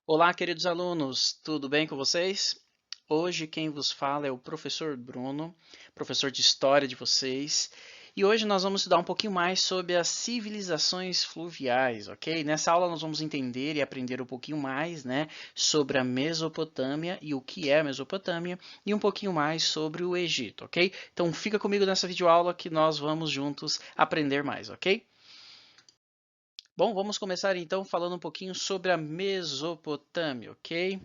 Olá, queridos alunos, tudo bem com vocês? Hoje quem vos fala é o professor Bruno, professor de História de vocês, e hoje nós vamos estudar um pouquinho mais sobre as civilizações fluviais, ok? Nessa aula nós vamos entender e aprender um pouquinho mais, né, sobre a Mesopotâmia e o que é a Mesopotâmia, e um pouquinho mais sobre o Egito, ok? Então fica comigo nessa videoaula que nós vamos juntos aprender mais, ok? Bom, vamos começar então falando um pouquinho sobre a Mesopotâmia, ok?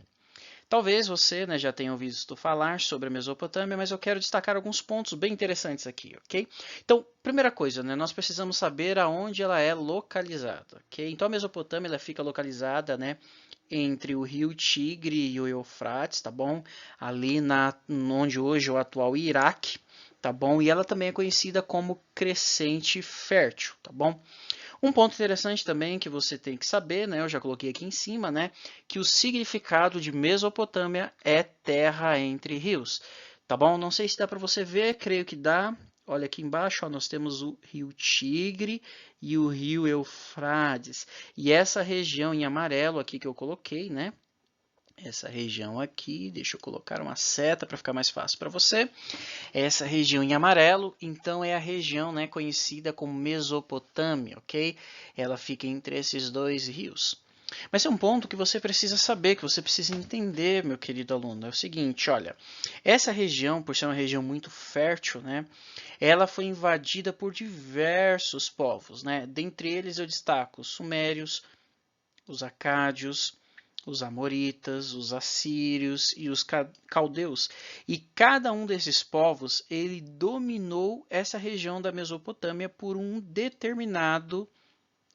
Talvez você, né, já tenha ouvido falar sobre a Mesopotâmia, mas eu quero destacar alguns pontos bem interessantes aqui, ok? Então, primeira coisa, né, nós precisamos saber aonde ela é localizada, ok? Então, a Mesopotâmia ela fica localizada, né, entre o rio Tigre e o Eufrates, tá bom? Ali onde hoje é o atual Iraque, tá bom? E ela também é conhecida como crescente fértil, tá bom? Um ponto interessante também que você tem que saber, né, eu já coloquei aqui em cima, né, que o significado de Mesopotâmia é terra entre rios, tá bom? Não sei se dá para você ver, creio que dá. Olha aqui embaixo, ó, nós temos o rio Tigre e o rio Eufrates. E essa região em amarelo aqui que eu coloquei, né, essa região aqui, deixa eu colocar uma seta para ficar mais fácil para você. Essa região em amarelo, então, é a região, né, conhecida como Mesopotâmia, ok? Ela fica entre esses dois rios. Mas é um ponto que você precisa saber, que você precisa entender, meu querido aluno. É o seguinte, olha, essa região, por ser uma região muito fértil, né, ela foi invadida por diversos povos, né? Dentre eles eu destaco os sumérios, os acádios, os amoritas, os assírios e os caldeus. E cada um desses povos, ele dominou essa região da Mesopotâmia por um determinado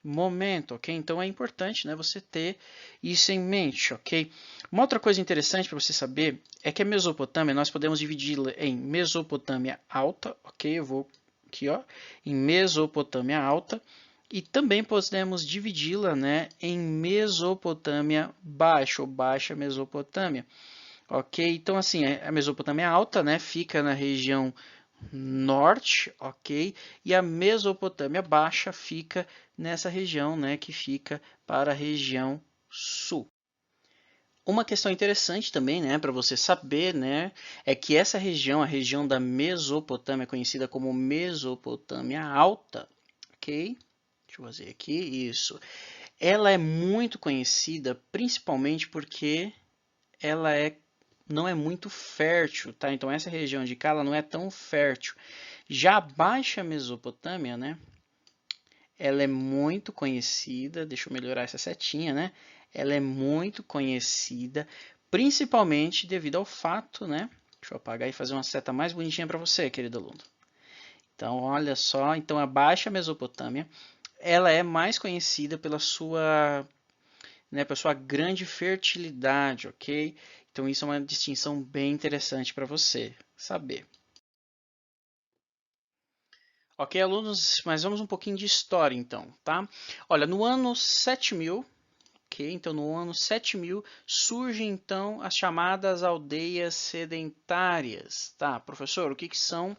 momento, ok? Então é importante, né, você ter isso em mente, ok? Uma outra coisa interessante para você saber é que a Mesopotâmia nós podemos dividi-la em Mesopotâmia alta, ok? Eu vou aqui, ó, em Mesopotâmia alta e também podemos dividi-la, né, em Mesopotâmia baixa ou baixa Mesopotâmia, ok? Então assim, a Mesopotâmia alta, né, fica na região norte, ok? E a Mesopotâmia baixa fica nessa região, né, que fica para a região sul. Uma questão interessante também, né, para você saber, né, é que essa região, a região da Mesopotâmia, conhecida como Mesopotâmia Alta, ok? Deixa eu fazer aqui, isso. Ela é muito conhecida principalmente porque ela não é muito fértil, tá? Então essa região de cá ela não é tão fértil. Já a Baixa Mesopotâmia, né? Ela é muito conhecida, deixa eu melhorar essa setinha, né? Ela é muito conhecida, principalmente devido ao fato, né? Deixa eu apagar e fazer uma seta mais bonitinha para você, querido aluno. Então, olha só, então a Baixa Mesopotâmia, ela é mais conhecida pela sua, né, pela sua grande fertilidade, ok? Então isso é uma distinção bem interessante para você saber. Ok, alunos, mas vamos um pouquinho de história então, tá? Olha, no ano 7000, ok? Então no ano 7000 surgem então as chamadas aldeias sedentárias, tá? Professor, o que que são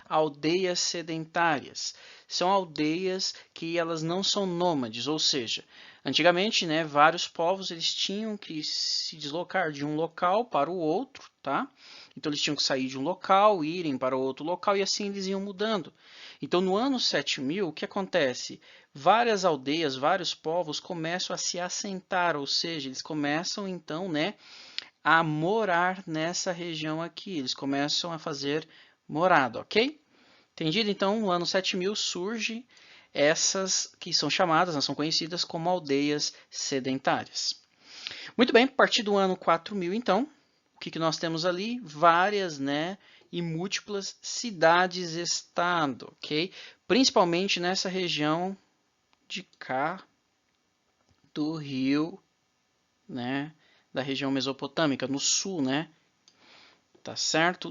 aldeias sedentárias? São aldeias que elas não são nômades, ou seja, antigamente, né, vários povos eles tinham que se deslocar de um local para o outro, tá? Então eles tinham que sair de um local, irem para outro local e assim eles iam mudando. Então no ano 7000, o que acontece? Várias aldeias, vários povos começam a se assentar, ou seja, eles começam então, né, a morar nessa região aqui. Eles começam a fazer morada, ok? Entendido? Então, no ano 7000 surge essas que são chamadas, são conhecidas como aldeias sedentárias. Muito bem, a partir do ano 4000, então, o que nós temos ali? Várias, né, e múltiplas cidades-estado, ok? Principalmente nessa região de cá do rio, né, da região mesopotâmica, no sul, né, tá certo?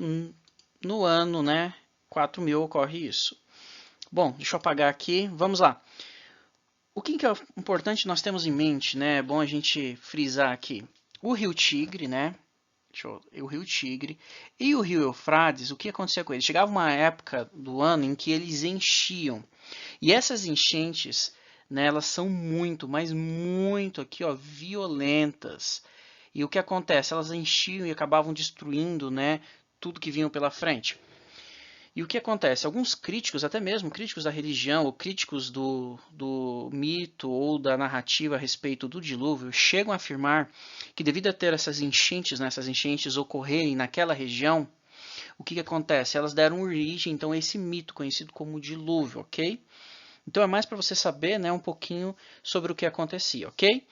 No ano, né, 4000 ocorre isso. Bom, deixa eu apagar aqui, vamos lá. O que é importante nós temos em mente, né? É bom a gente frisar aqui. O rio Tigre, né? O rio Tigre e o rio Eufrates, o que acontecia com eles? Chegava uma época do ano em que eles enchiam. E essas enchentes né, elas são muito, mas muito aqui, ó, violentas. E o que acontece? Elas enchiam e acabavam destruindo, né, tudo que vinham pela frente. E o que acontece? Alguns críticos, até mesmo críticos da religião, ou críticos do mito ou da narrativa a respeito do dilúvio, chegam a afirmar que devido a ter essas enchentes, né, essas enchentes ocorrerem naquela região, o que acontece? Elas deram origem então a esse mito conhecido como dilúvio, ok? Então é mais para você saber, né, um pouquinho sobre o que acontecia, ok?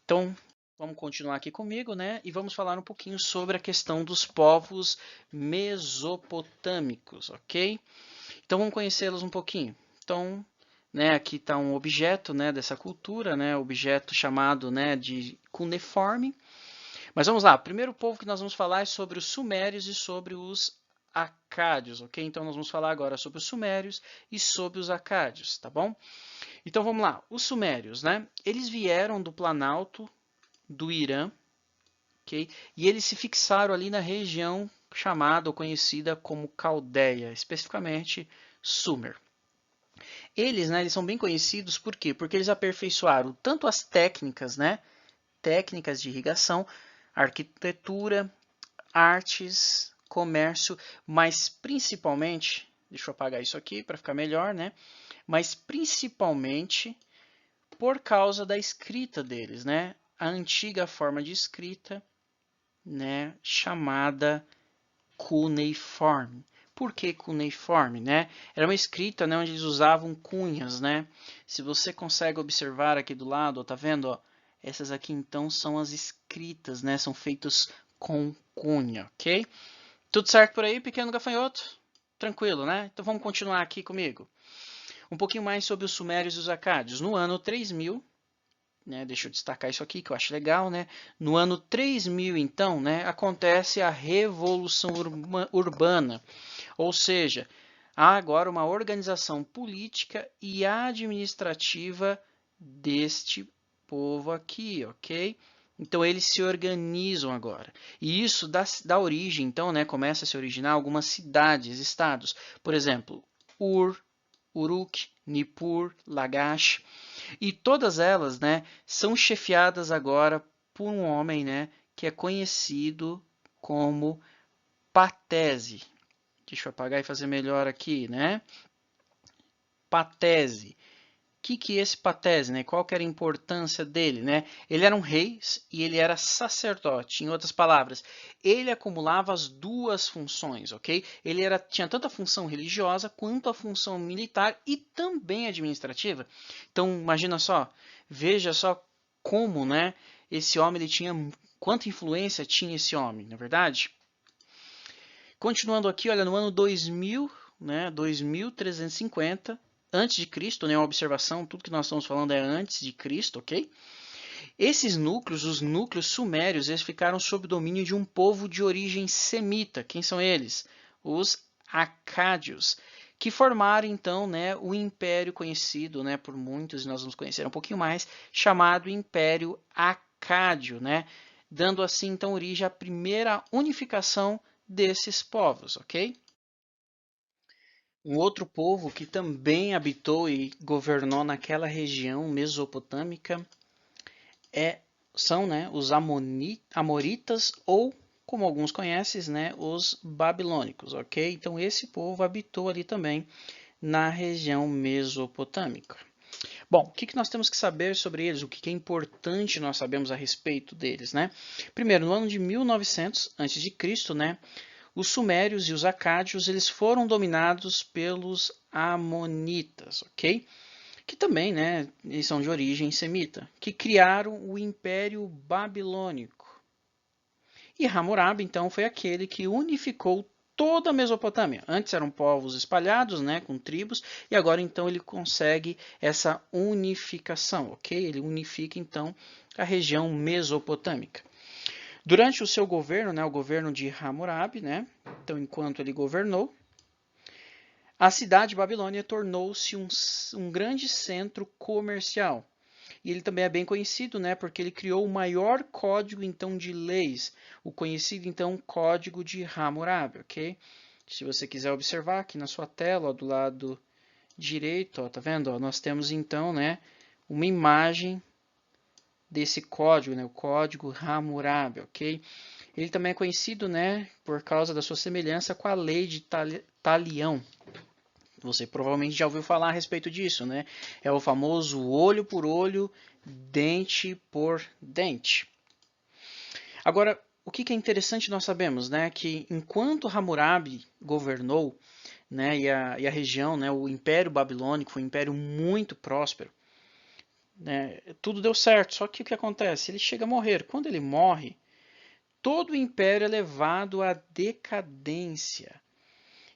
Então vamos continuar aqui comigo, né? E vamos falar um pouquinho sobre a questão dos povos mesopotâmicos, ok? Então vamos conhecê-los um pouquinho. Então, né, aqui está um objeto, né, dessa cultura, né, objeto chamado, né, de cuneiforme. Mas vamos lá, o primeiro povo que nós vamos falar é sobre os sumérios e sobre os acádios, ok? Então nós vamos falar agora sobre os sumérios e sobre os acádios, tá bom? Então vamos lá, os sumérios, né? Eles vieram do Planalto do Irã, ok? E eles se fixaram ali na região chamada ou conhecida como Caldeia, especificamente Sumer. Eles, né, eles são bem conhecidos por quê? Porque eles aperfeiçoaram tanto as técnicas, né, técnicas de irrigação, arquitetura, artes, comércio, mas principalmente, deixa eu apagar isso aqui para ficar melhor, né? Mas principalmente por causa da escrita deles, né? A antiga forma de escrita, né, chamada cuneiforme. Por que cuneiforme, né? Era uma escrita, né, onde eles usavam cunhas, né? Se você consegue observar aqui do lado, ó, tá vendo, ó? Essas aqui então são as escritas, né? São feitas com cunha, ok? Tudo certo por aí, pequeno gafanhoto? Tranquilo, né? Então vamos continuar aqui comigo. Um pouquinho mais sobre os sumérios e os acádios. No ano 3000, né, deixa eu destacar isso aqui que eu acho legal, né? No ano 3000, então, né, acontece a Revolução Urbana, ou seja, há agora uma organização política e administrativa deste povo aqui, ok? Então eles se organizam agora. E isso dá origem, então, né, começa a se originar algumas cidades, estados. Por exemplo, Ur, Uruk, Nippur, Lagash. E todas elas, né, são chefiadas agora por um homem, né, que é conhecido como Patese. Deixa eu apagar e fazer melhor aqui, né? Patese. O que é esse Patese, né? Qual que era a importância dele, né? Ele era um rei e ele era sacerdote. Em outras palavras, ele acumulava as duas funções, ok? Ele tinha tanto a função religiosa quanto a função militar e também administrativa. Então, imagina só, veja só como, né? Esse homem ele tinha quanta influência tinha esse homem, na verdade. Continuando aqui, olha, no ano 2000, né? 2350 antes de Cristo, né, uma observação, tudo que nós estamos falando é antes de Cristo, ok? Esses núcleos, os núcleos sumérios, eles ficaram sob domínio de um povo de origem semita. Quem são eles? Os acádios, que formaram então, né, o império conhecido, né, por muitos, e nós vamos conhecer um pouquinho mais, chamado Império Acádio, né, dando assim então origem à primeira unificação desses povos, ok? Um outro povo que também habitou e governou naquela região mesopotâmica são, né, os amoritas ou, como alguns conhecem, né, os babilônicos, ok? Então esse povo habitou ali também na região mesopotâmica. Bom, o que nós temos que saber sobre eles? O que é importante nós sabemos a respeito deles, né? Primeiro, no ano de 1900 a.C., né, os sumérios e os acádios eles foram dominados pelos amonitas, ok? Que também, né, eles são de origem semita, que criaram o Império Babilônico. E Hammurabi, então, foi aquele que unificou toda a Mesopotâmia. Antes eram povos espalhados, né, com tribos, e agora então ele consegue essa unificação, ok? Ele unifica então a região mesopotâmica. Durante o seu governo, né, o governo de Hammurabi, né, então enquanto ele governou, a cidade de Babilônia tornou-se um grande centro comercial. E ele também é bem conhecido, né, porque ele criou o maior código então de leis, o conhecido então Código de Hammurabi, ok? Se você quiser observar aqui na sua tela, ó, do lado direito, ó, tá vendo? Ó, nós temos então, né, uma imagem desse código, né, o código Hammurabi, ok? Ele também é conhecido, né, por causa da sua semelhança com a lei de Talião. Você provavelmente já ouviu falar a respeito disso, né? É o famoso olho por olho, dente por dente. Agora, o que é interessante nós sabemos, né, que enquanto Hammurabi governou, né, e a região, né, o Império Babilônico foi um império muito próspero, né, tudo deu certo. Só que o que acontece? Ele chega a morrer. Quando ele morre, todo o império é levado à decadência.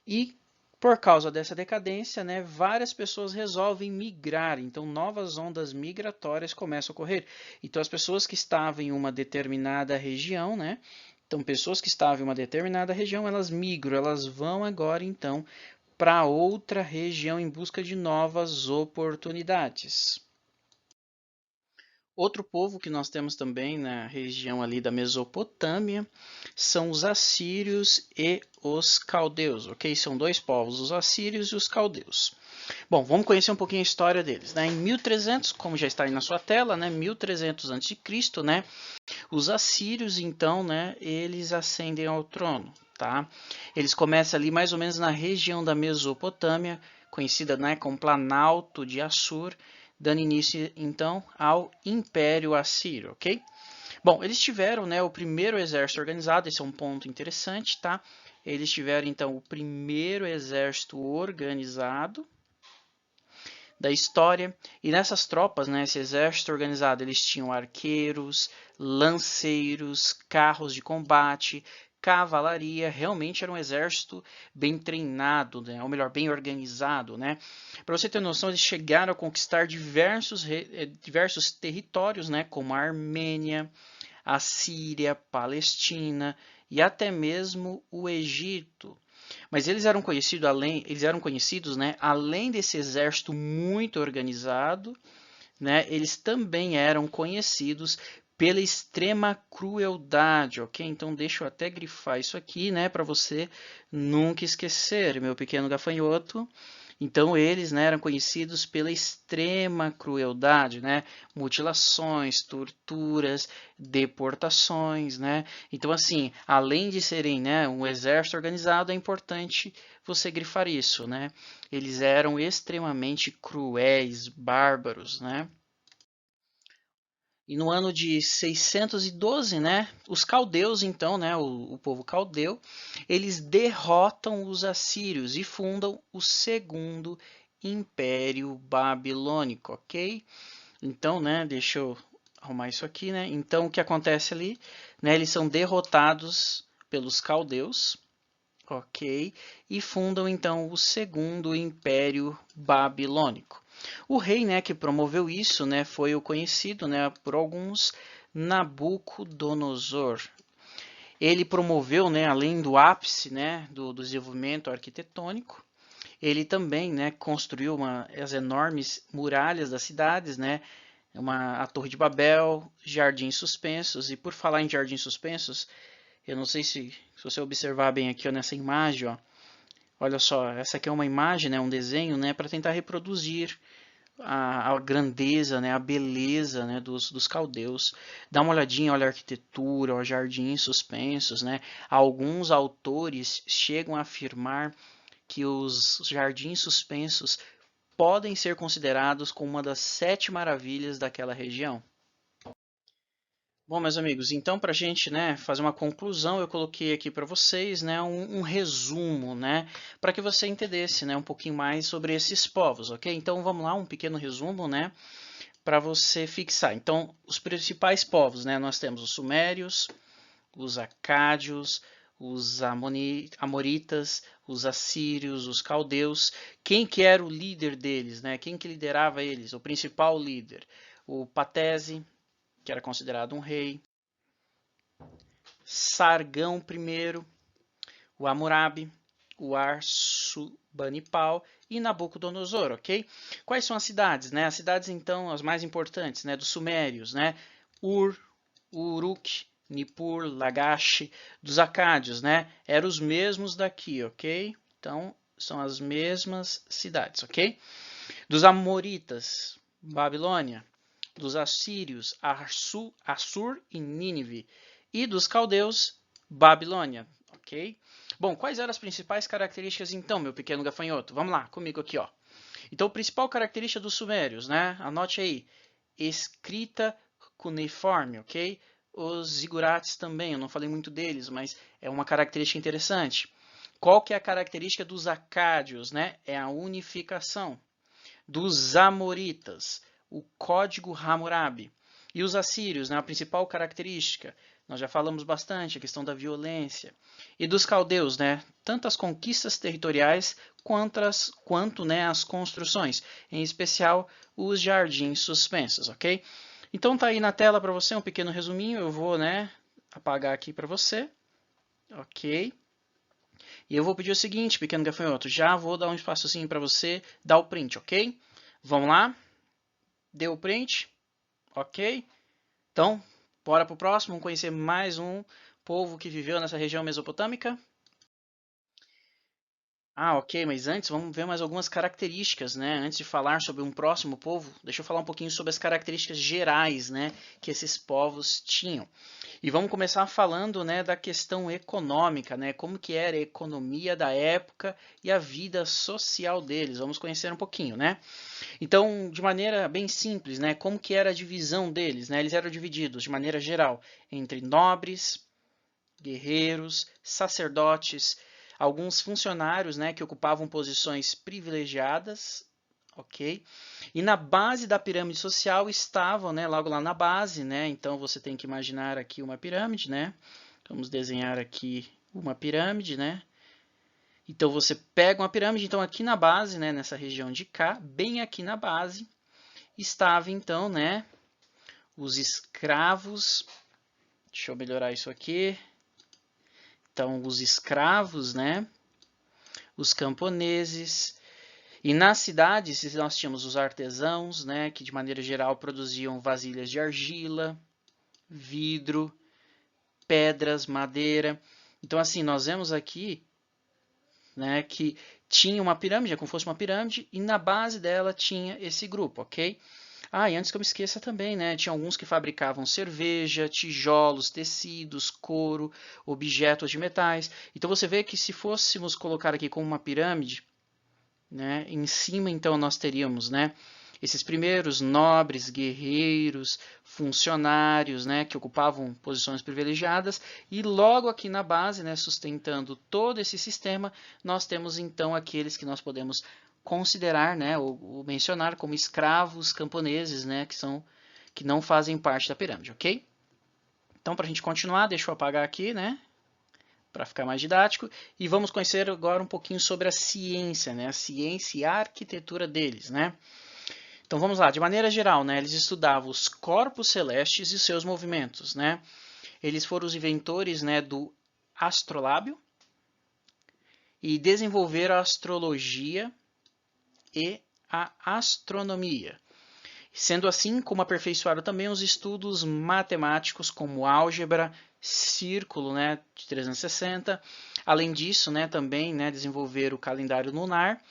E por causa dessa decadência, né, várias pessoas resolvem migrar. Então, novas ondas migratórias começam a ocorrer. Então, as pessoas que estavam em uma determinada região, né, então, pessoas que estavam em uma determinada região, elas migram, elas vão agora, então, para outra região em busca de novas oportunidades. Outro povo que nós temos também na região ali da Mesopotâmia são os assírios e os caldeus, ok? São dois povos, os assírios e os caldeus. Bom, vamos conhecer um pouquinho a história deles, né? Em 1300, como já está aí na sua tela, né? 1300 a.C., né? Os assírios, então, né? Eles ascendem ao trono, tá? Eles começam ali mais ou menos na região da Mesopotâmia, conhecida, né, como Planalto de Assur, dando início então ao Império Assírio, ok? Bom, eles tiveram, né, o primeiro exército organizado, esse é um ponto interessante, tá? Eles tiveram então o primeiro exército organizado da história, e nessas tropas, né, esse exército organizado, eles tinham arqueiros, lanceiros, carros de combate, cavalaria, realmente era um exército bem treinado, né? Ou melhor, bem organizado, né? Para você ter noção, eles chegaram a conquistar diversos territórios, né? Como a Armênia, a Síria, Palestina e até mesmo o Egito. Mas eles eram conhecidos, né? Além desse exército muito organizado, né? Eles também eram conhecidos pela extrema crueldade, ok? Então deixa eu até grifar isso aqui, né, para você nunca esquecer, meu pequeno gafanhoto. Então eles, né, eram conhecidos pela extrema crueldade, né, mutilações, torturas, deportações, né. Então assim, além de serem, né, um exército organizado, é importante você grifar isso, né. Eles eram extremamente cruéis, bárbaros, né. E no ano de 612, né, os caldeus, então, né, o povo caldeu, eles derrotam os assírios e fundam o segundo Império Babilônico, ok? Então, né, deixa eu arrumar isso aqui, né? Então, o que acontece ali, né, eles são derrotados pelos caldeus, ok? E fundam, então, o segundo Império Babilônico. O rei, né, que promoveu isso, né, foi o conhecido, né, por alguns Nabucodonosor. Ele promoveu, né, além do ápice, né, do desenvolvimento arquitetônico, ele também, né, construiu as enormes muralhas das cidades, né, a Torre de Babel, jardins suspensos. E por falar em jardins suspensos, eu não sei se você observar bem aqui ó, nessa imagem, ó, olha só, essa aqui é uma imagem, né, um desenho, né, para tentar reproduzir a grandeza, né, a beleza, né, dos caldeus. Dá uma olhadinha, olha a arquitetura, os jardins suspensos, né. Alguns autores chegam a afirmar que os jardins suspensos podem ser considerados como uma das 7 maravilhas daquela região. Bom, meus amigos, então para a gente, né, fazer uma conclusão, eu coloquei aqui para vocês, né, um resumo, né, para que você entendesse, né, um pouquinho mais sobre esses povos, ok? Então vamos lá, um pequeno resumo, né, para você fixar. Então, os principais povos, né, nós temos os sumérios, os acádios, os amoritas, os assírios, os caldeus. Quem que era o líder deles, né? Quem que liderava eles? O principal líder, o Patese, que era considerado um rei, Sargão I, o Hammurabi, o Arsubanipal e Nabucodonosor, ok? Quais são as cidades, né? As cidades, então, as mais importantes, né? Dos sumérios, né? Ur, Uruk, Nippur, Lagash, dos acádios, né? Eram os mesmos daqui, ok? Então, são as mesmas cidades, ok? Dos amoritas, Babilônia. Dos assírios, Assur e Nínive. E dos caldeus, Babilônia. Ok? Bom, quais eram as principais características então, meu pequeno gafanhoto? Vamos lá, comigo aqui, ó. Então, a principal característica dos sumérios, né? Anote aí. Escrita cuneiforme, ok? Os zigurates também, eu não falei muito deles, mas é uma característica interessante. Qual que é a característica dos acádios, né? É a unificação. Dos amoritas, o código Hammurabi. E os assírios, né? A principal característica, nós já falamos bastante, a questão da violência. E dos caldeus, né? Tanto as conquistas territoriais quanto né, as construções, em especial os jardins suspensos, ok? Então tá aí na tela para você um pequeno resuminho, eu vou né, apagar aqui para você, ok? E eu vou pedir o seguinte, pequeno gafanhoto, já vou dar um espaçozinho para você dar o print, ok? Vamos lá? Deu o print? Ok? Então, bora pro próximo, vamos conhecer mais um povo que viveu nessa região mesopotâmica. Ah, ok, mas antes vamos ver mais algumas características, né? Antes de falar sobre um próximo povo, deixa eu falar um pouquinho sobre as características gerais, né, que esses povos tinham. E vamos começar falando, né, da questão econômica, né? Como que era a economia da época e a vida social deles. Vamos conhecer um pouquinho, né? Então, de maneira bem simples, né, como que era a divisão deles, né? Eles eram divididos de maneira geral entre nobres, guerreiros, sacerdotes, alguns funcionários, né, que ocupavam posições privilegiadas, ok? E na base da pirâmide social estavam, né, logo lá na base, né? Então você tem que imaginar aqui uma pirâmide, né? Vamos desenhar aqui uma pirâmide, né? Então você pega uma pirâmide, então aqui na base, né, nessa região de cá, bem aqui na base, estava então, né, os escravos. Deixa eu melhorar isso aqui. Então, os escravos, né? Os camponeses. E nas cidades nós tínhamos os artesãos, né? Que de maneira geral produziam vasilhas de argila, vidro, pedras, madeira. Então, assim, nós vemos aqui, né? Que tinha uma pirâmide, é como se fosse uma pirâmide, e na base dela tinha esse grupo, ok? Ah, e antes que eu me esqueça também, né? Tinha alguns que fabricavam cerveja, tijolos, tecidos, couro, objetos de metais. Então você vê que se fôssemos colocar aqui como uma pirâmide, né? Em cima então nós teríamos, né? Esses primeiros nobres, guerreiros, funcionários, né? Que ocupavam posições privilegiadas. E logo aqui na base, né? Sustentando todo esse sistema, nós temos então aqueles que nós podemos considerar, né, ou mencionar como escravos camponeses, né, que não fazem parte da pirâmide, ok? Então, para a gente continuar, deixa eu apagar aqui, né, para ficar mais didático, e vamos conhecer agora um pouquinho sobre a ciência, né, a ciência e a arquitetura deles, né. Então, vamos lá, de maneira geral, né, eles estudavam os corpos celestes e seus movimentos, né. Eles foram os inventores, né, do astrolábio e desenvolveram a astrologia e a astronomia. Sendo assim, como aperfeiçoaram também os estudos matemáticos como álgebra, círculo, né, de 360. Além disso, né, também né, desenvolveram o calendário lunar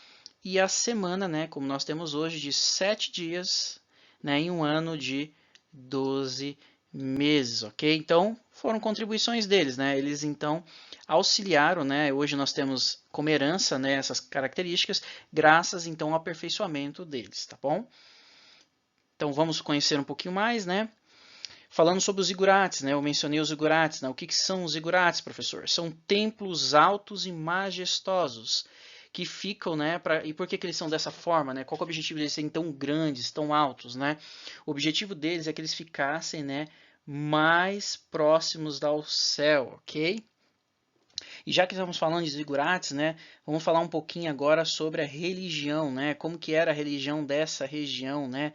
e a semana, né, como nós temos hoje, de 7 dias, né, em um ano de 12 meses, ok? Então, foram contribuições deles, né? Eles, então, auxiliaram, né? Hoje nós temos como herança, né, essas características, graças, então, ao aperfeiçoamento deles, tá bom? Então, vamos conhecer um pouquinho mais, né? Falando sobre os zigurates, né? Eu mencionei os zigurates, né? O que são os zigurates, professor? São templos altos e majestosos que ficam, né? E por que eles são dessa forma, né? Qual é o objetivo deles serem tão grandes, tão altos, né? O objetivo deles é que eles ficassem, né? Mais próximos ao céu, ok? E já que estamos falando de zigurates, né? Vamos falar um pouquinho agora sobre a religião, né? Como que era a religião dessa região, né?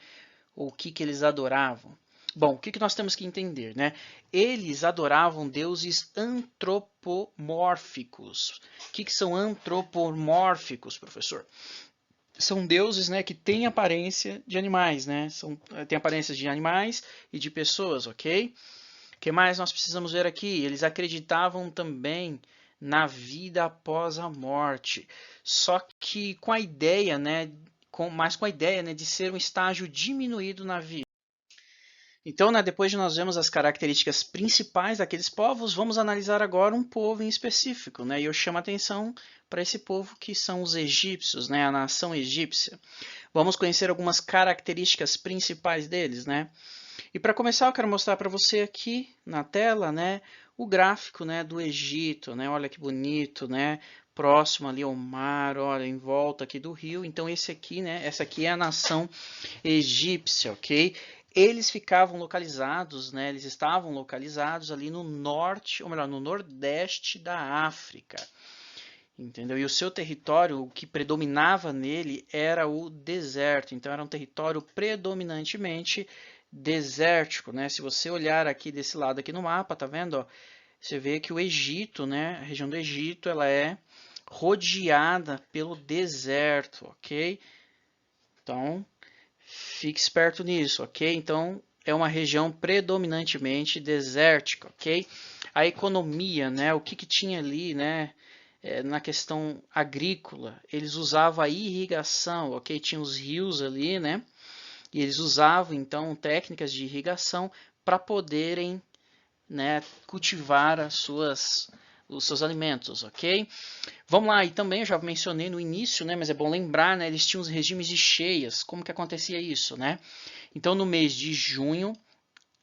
Ou o que eles adoravam. Bom, o que nós temos que entender, né? Eles adoravam deuses antropomórficos. O que são antropomórficos, professor? São deuses, né, que têm aparência de animais, né? Têm aparências de animais e de pessoas, ok? O que mais nós precisamos ver aqui? Eles acreditavam também na vida após a morte, só que com a ideia, né, mas com a ideia, né, de ser um estágio diminuído na vida. Então, né, depois de nós vermos as características principais daqueles povos, vamos analisar agora um povo em específico, né? E eu chamo a atenção para esse povo que são os egípcios, né? A nação egípcia. Vamos conhecer algumas características principais deles, né? E para começar, eu quero mostrar para você aqui na tela, né, o gráfico, né, do Egito, né? Olha que bonito, né? Próximo ali ao mar, olha, em volta aqui do rio. Então esse aqui, né, essa aqui é a nação egípcia, ok? Eles ficavam localizados, né, eles estavam localizados ali no norte, ou melhor, no nordeste da África, entendeu? E o seu território, o que predominava nele era o deserto, então era um território predominantemente desértico, né? Se você olhar aqui desse lado aqui no mapa, tá vendo, ó? Você vê que o Egito, né, a região do Egito, ela é rodeada pelo deserto, ok? Então, fique esperto nisso, ok? Então, é uma região predominantemente desértica, ok? A economia, né? O que tinha ali, né? Na questão agrícola, eles usavam a irrigação, ok? Tinha os rios ali, né? E eles usavam, então, técnicas de irrigação para poderem, né, cultivar os seus alimentos, ok? Vamos lá, e também eu já mencionei no início, né, mas é bom lembrar, né, eles tinham os regimes de cheias. Como que acontecia isso, né? Então, no mês de junho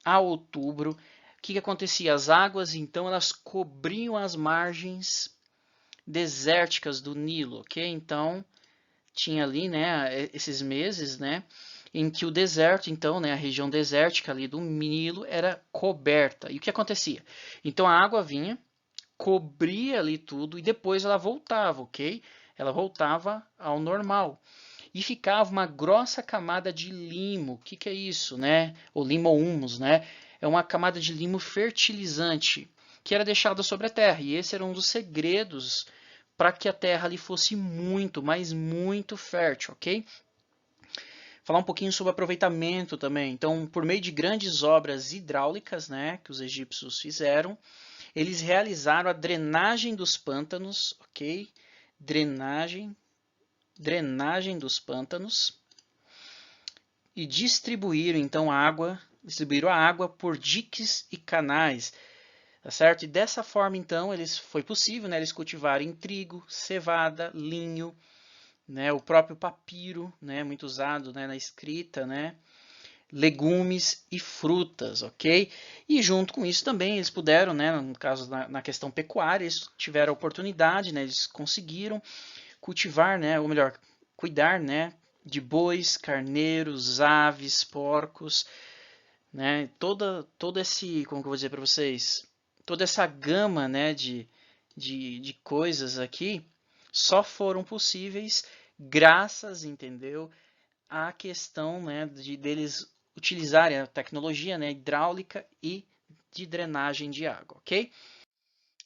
a outubro, o que acontecia? As águas, então, elas cobriam as margens desérticas do Nilo, ok? Então, tinha ali, né, esses meses, né, em que o deserto, então, né, a região desértica ali do Nilo era coberta. E o que acontecia? Então, a água vinha, cobria ali tudo e depois ela voltava, ok? Ela voltava ao normal. E ficava uma grossa camada de limo. O que é isso, né? Ou limo-humus, né? É uma camada de limo fertilizante que era deixada sobre a terra. E esse era um dos segredos para que a terra ali fosse muito, mas muito fértil, ok? Falar um pouquinho sobre aproveitamento também. Então, por meio de grandes obras hidráulicas, né, que os egípcios fizeram, eles realizaram a drenagem dos pântanos, ok? Drenagem dos pântanos e distribuíram então distribuíram a água por diques e canais, tá certo? E dessa forma então foi possível, né, eles cultivarem trigo, cevada, linho, né, o próprio papiro, né, muito usado, né, na escrita, né, legumes e frutas, ok? E junto com isso também eles puderam, né, no caso na questão pecuária, eles tiveram a oportunidade, né, eles conseguiram cultivar, né, ou melhor, cuidar, né, de bois, carneiros, aves, porcos, né, todo esse, como que eu vou dizer para vocês, toda essa gama, né, de coisas aqui só foram possíveis graças, entendeu, à questão, né, deles utilizarem a tecnologia, né, hidráulica e de drenagem de água, ok?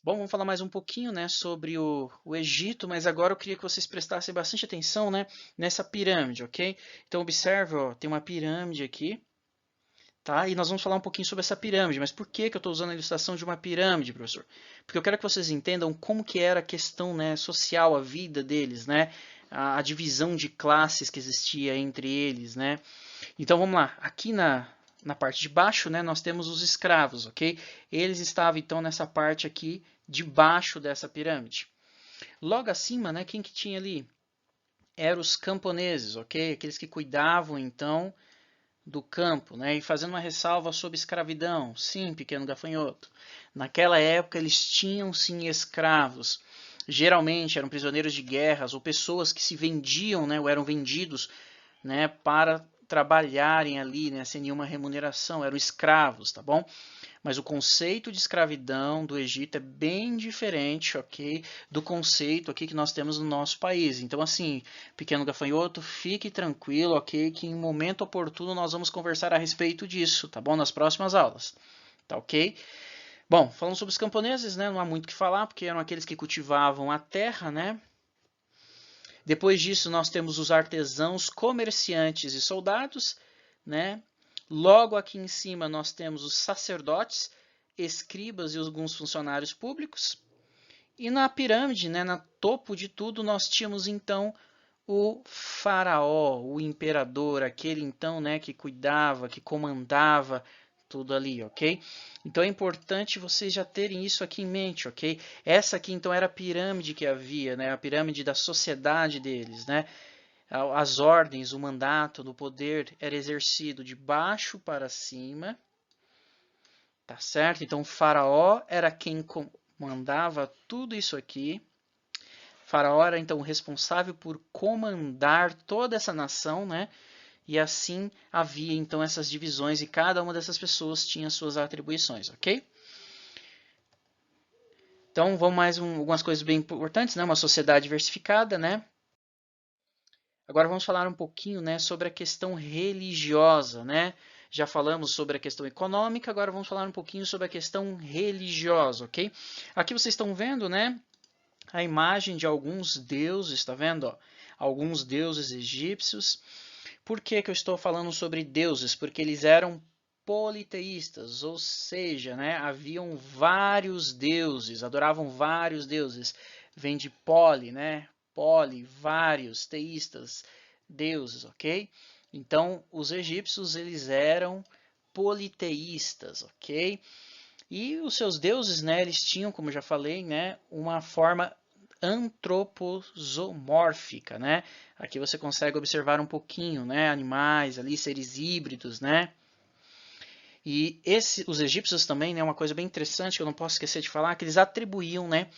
Bom, vamos falar mais um pouquinho, né, sobre o Egito, mas agora eu queria que vocês prestassem bastante atenção, né, nessa pirâmide, ok? Então observe, ó, tem uma pirâmide aqui, tá? E nós vamos falar um pouquinho sobre essa pirâmide, mas por que eu estou usando a ilustração de uma pirâmide, professor? Porque eu quero que vocês entendam como que era a questão, né, social, a vida deles, né, a divisão de classes que existia entre eles, né? Então vamos lá, aqui na parte de baixo, né, nós temos os escravos, ok? Eles estavam então nessa parte aqui debaixo dessa pirâmide. Logo acima, né, quem que tinha ali? Eram os camponeses, ok? Aqueles que cuidavam então do campo, né? E fazendo uma ressalva sobre escravidão, sim, pequeno gafanhoto. Naquela época eles tinham sim escravos. Geralmente eram prisioneiros de guerras ou pessoas que se vendiam, né, ou eram vendidos, né, para trabalharem ali, né, sem nenhuma remuneração, eram escravos, tá bom? Mas o conceito de escravidão do Egito é bem diferente, ok, do conceito aqui que nós temos no nosso país. Então, assim, pequeno gafanhoto, fique tranquilo, ok, que em momento oportuno nós vamos conversar a respeito disso, tá bom? Nas próximas aulas, tá ok? Bom, falando sobre os camponeses, né, não há muito o que falar, porque eram aqueles que cultivavam a terra, né? Depois disso, nós temos os artesãos, comerciantes e soldados, né? Logo aqui em cima, nós temos os sacerdotes, escribas e alguns funcionários públicos. E na pirâmide, né, no topo de tudo, nós tínhamos então o faraó, o imperador, aquele então, né, que cuidava, que comandava tudo ali, ok? Então é importante vocês já terem isso aqui em mente, ok? Essa aqui então era a pirâmide que havia, né? A pirâmide da sociedade deles, né? As ordens, o mandato do poder era exercido de baixo para cima, tá certo? Então o faraó era quem comandava tudo isso aqui. Faraó era então responsável por comandar toda essa nação, né? E assim havia então essas divisões e cada uma dessas pessoas tinha suas atribuições, ok? Então vamos mais algumas coisas bem importantes, né? Uma sociedade diversificada, né? Agora vamos falar um pouquinho, né, sobre a questão religiosa, né? Já falamos sobre a questão econômica, agora vamos falar um pouquinho sobre a questão religiosa, ok? Aqui vocês estão vendo, né, a imagem de alguns deuses, está vendo? Ó? Alguns deuses egípcios. Por que que eu estou falando sobre deuses? Porque eles eram politeístas, ou seja, né, haviam vários deuses, adoravam vários deuses. Vem de poli, né? Poli, vários, teístas, deuses, ok? Então, os egípcios, eles eram politeístas, ok? E os seus deuses, né, eles tinham, como já falei, né, uma forma antropomórfica, né? Aqui você consegue observar um pouquinho, né, animais ali, seres híbridos, né? E os egípcios também, né, uma coisa bem interessante que eu não posso esquecer de falar, que eles atribuíam, né,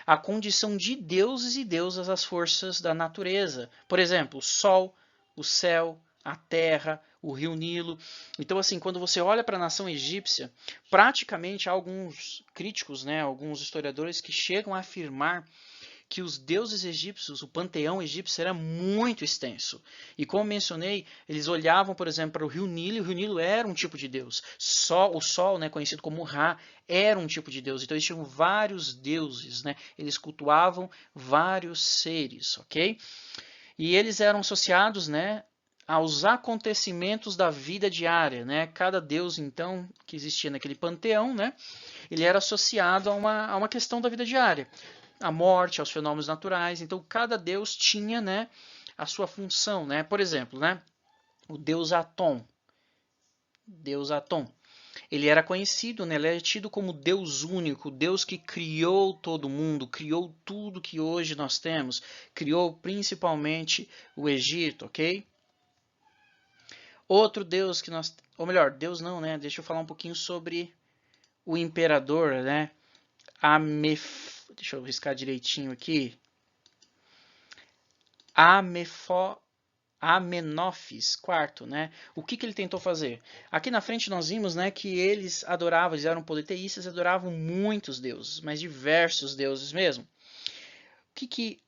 a condição de deuses e deusas às forças da natureza. Por exemplo, o sol, o céu, a terra, o rio Nilo. Então, assim, quando você olha para a nação egípcia, praticamente há alguns críticos, né, alguns historiadores que chegam a afirmar que os deuses egípcios, o panteão egípcio era muito extenso. E como mencionei, eles olhavam, por exemplo, para o rio Nilo, e o rio Nilo era um tipo de deus. O sol, né, conhecido como Ra, era um tipo de deus. Então eles tinham vários deuses, né? Eles cultuavam vários seres, ok? E eles eram associados, né, aos acontecimentos da vida diária, né? Cada deus, então, que existia naquele panteão, né, ele era associado a uma questão da vida diária, a morte, aos fenômenos naturais. Então, cada deus tinha, né, a sua função, né? Por exemplo, né, o deus Atom. Deus Atom. Ele era conhecido, né, ele é tido como Deus único, Deus que criou todo mundo, criou tudo que hoje nós temos, criou principalmente o Egito, ok? Outro Deus que nós, ou melhor, Deus não, né? Deixa eu falar um pouquinho sobre o imperador, né? Deixa eu riscar direitinho aqui. Amenófis IV, né? O que ele tentou fazer? Aqui na frente nós vimos, né, que eles adoravam, eles eram politeístas, adoravam muitos deuses, mas diversos deuses mesmo. O que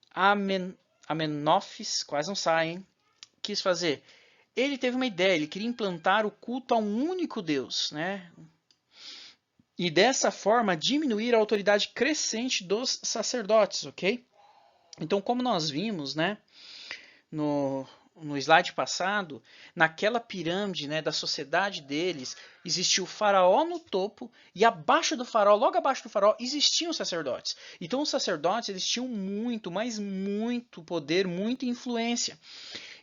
Amenófis, quase não sai, hein, quis fazer? Ele teve uma ideia, ele queria implantar o culto a um único Deus, né? E dessa forma diminuir a autoridade crescente dos sacerdotes, ok? Então, como nós vimos, né, no slide passado, naquela pirâmide, né, da sociedade deles, existia o faraó no topo e abaixo do faraó, logo abaixo do faraó, existiam os sacerdotes. Então os sacerdotes eles tinham muito, mas muito poder, muita influência.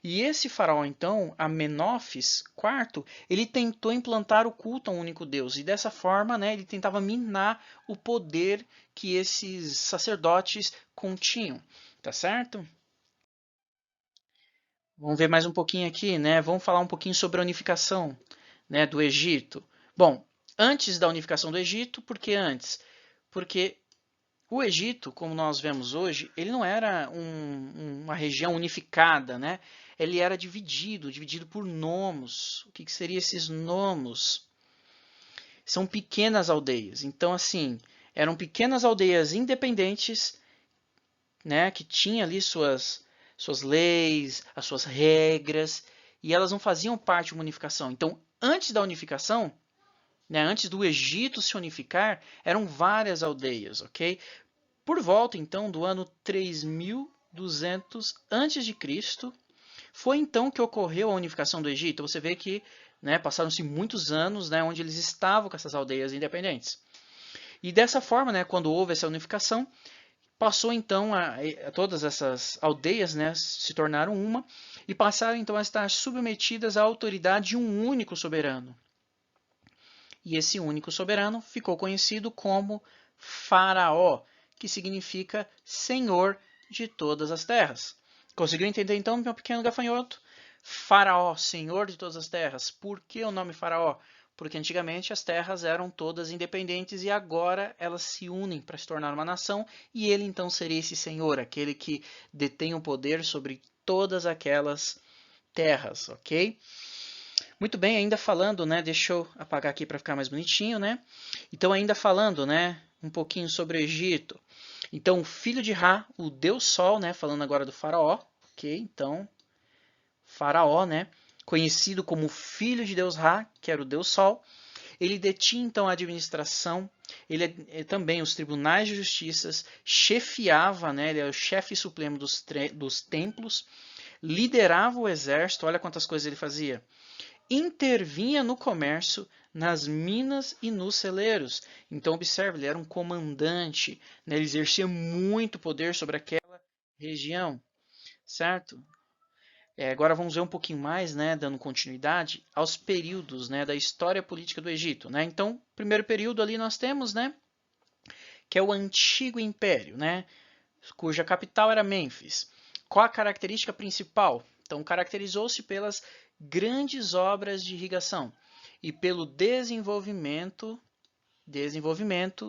E esse faraó, então, Amenófis IV, ele tentou implantar o culto a um único Deus. E dessa forma, né, ele tentava minar o poder que esses sacerdotes continham. Tá certo? Vamos ver mais um pouquinho aqui, né? Vamos falar um pouquinho sobre a unificação, né, do Egito. Bom, antes da unificação do Egito, por que antes? Porque o Egito, como nós vemos hoje, ele não era uma região unificada, né? Ele era dividido por nomos. O que seriam esses nomos? São pequenas aldeias. Então, assim, eram pequenas aldeias independentes, né, que tinham ali suas leis, as suas regras, e elas não faziam parte de uma unificação. Então, antes da unificação, né, antes do Egito se unificar, eram várias aldeias, ok? Por volta, então, do ano 3200 a.C., foi então que ocorreu a unificação do Egito. Você vê que, né, passaram-se muitos anos, né, onde eles estavam com essas aldeias independentes. E dessa forma, né, quando houve essa unificação, passou então a todas essas aldeias, né, se tornaram uma e passaram então a estar submetidas à autoridade de um único soberano. E esse único soberano ficou conhecido como Faraó, que significa Senhor de todas as terras. Conseguiu entender então, meu pequeno gafanhoto? Faraó, Senhor de todas as terras. Por que o nome Faraó? Porque antigamente as terras eram todas independentes e agora elas se unem para se tornar uma nação e ele então seria esse Senhor, aquele que detém o poder sobre todas aquelas terras, ok? Muito bem, ainda falando, né? Deixa eu apagar aqui para ficar mais bonitinho, né? Então, ainda falando, né? Um pouquinho sobre o Egito. Então, o filho de Ra, o Deus Sol, né? Falando agora do Faraó, ok? Então, Faraó, né? Conhecido como filho de Deus Ra, que era o Deus Sol. Ele detinha então a administração, ele também os tribunais de justiça, chefiava, né? Ele é o chefe supremo dos templos, liderava o exército. Olha quantas coisas ele fazia. Intervinha no comércio, nas minas e nos celeiros. Então, observe, ele era um comandante, né? Ele exercia muito poder sobre aquela região, certo? Agora vamos ver um pouquinho mais, né, dando continuidade aos períodos, né, da história política do Egito. Né? Então, primeiro período ali nós temos, né, que é o Antigo Império, né, cuja capital era Mênfis. Qual a característica principal? Então, caracterizou-se pelas grandes obras de irrigação e pelo desenvolvimento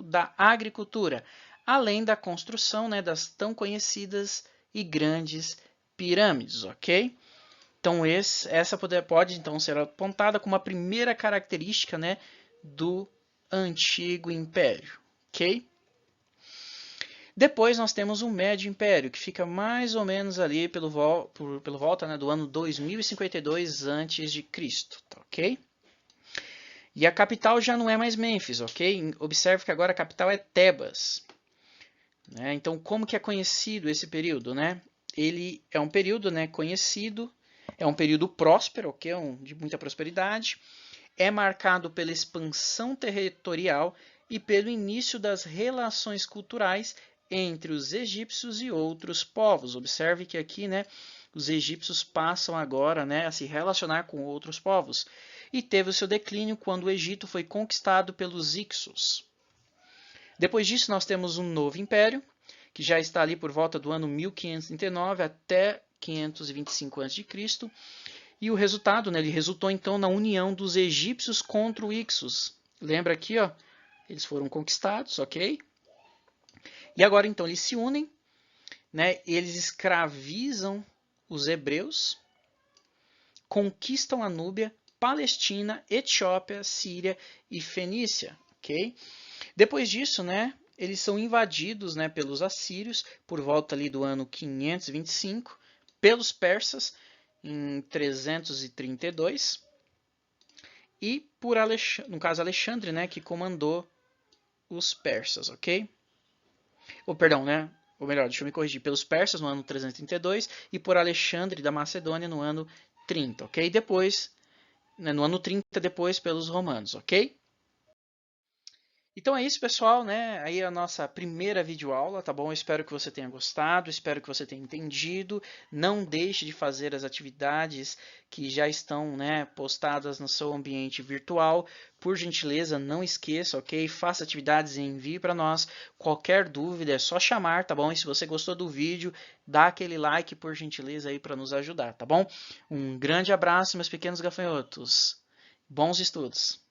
da agricultura, além da construção, né, das tão conhecidas e grandes pirâmides, ok? Então, essa pode então ser apontada como a primeira característica, né, do Antigo Império, ok? Depois nós temos o Médio Império, que fica mais ou menos ali pelo volta, né, do ano 2052 a.C., tá, ok? E a capital já não é mais Mênfis, ok? Observe que agora a capital é Tebas. Né? Então, como que é conhecido esse período, né? Ele é um período, né, conhecido, é um período próspero, ok? De muita prosperidade. É marcado pela expansão territorial e pelo início das relações culturais entre os egípcios e outros povos. Observe que aqui, né, os egípcios passam agora, né, a se relacionar com outros povos. E teve o seu declínio quando o Egito foi conquistado pelos Hicsos. Depois disso, nós temos um novo império, que já está ali por volta do ano 1539 até 525 a.C., e o resultado, né, ele resultou então na união dos egípcios contra os Hicsos. Lembra aqui, ó, eles foram conquistados, ok? E agora então eles se unem, né, eles escravizam os hebreus, conquistam a Núbia, Palestina, Etiópia, Síria e Fenícia, ok? Depois disso, né, eles são invadidos, né, pelos assírios por volta ali do ano 525, pelos persas em 332 e por no caso Alexandre, né, que comandou os persas, ok? Ou perdão, né? Ou melhor, deixa eu me corrigir, pelos persas no ano 332 e por Alexandre da Macedônia no ano 30, ok? Depois, né, no ano 30 depois pelos romanos, ok? Então é isso, pessoal, né? Aí a nossa primeira videoaula, tá bom? Eu espero que você tenha gostado, espero que você tenha entendido. Não deixe de fazer as atividades que já estão, né, postadas no seu ambiente virtual. Por gentileza, não esqueça, ok? Faça atividades e envie para nós. Qualquer dúvida é só chamar, tá bom? E se você gostou do vídeo, dá aquele like, por gentileza, aí para nos ajudar, tá bom? Um grande abraço, meus pequenos gafanhotos. Bons estudos!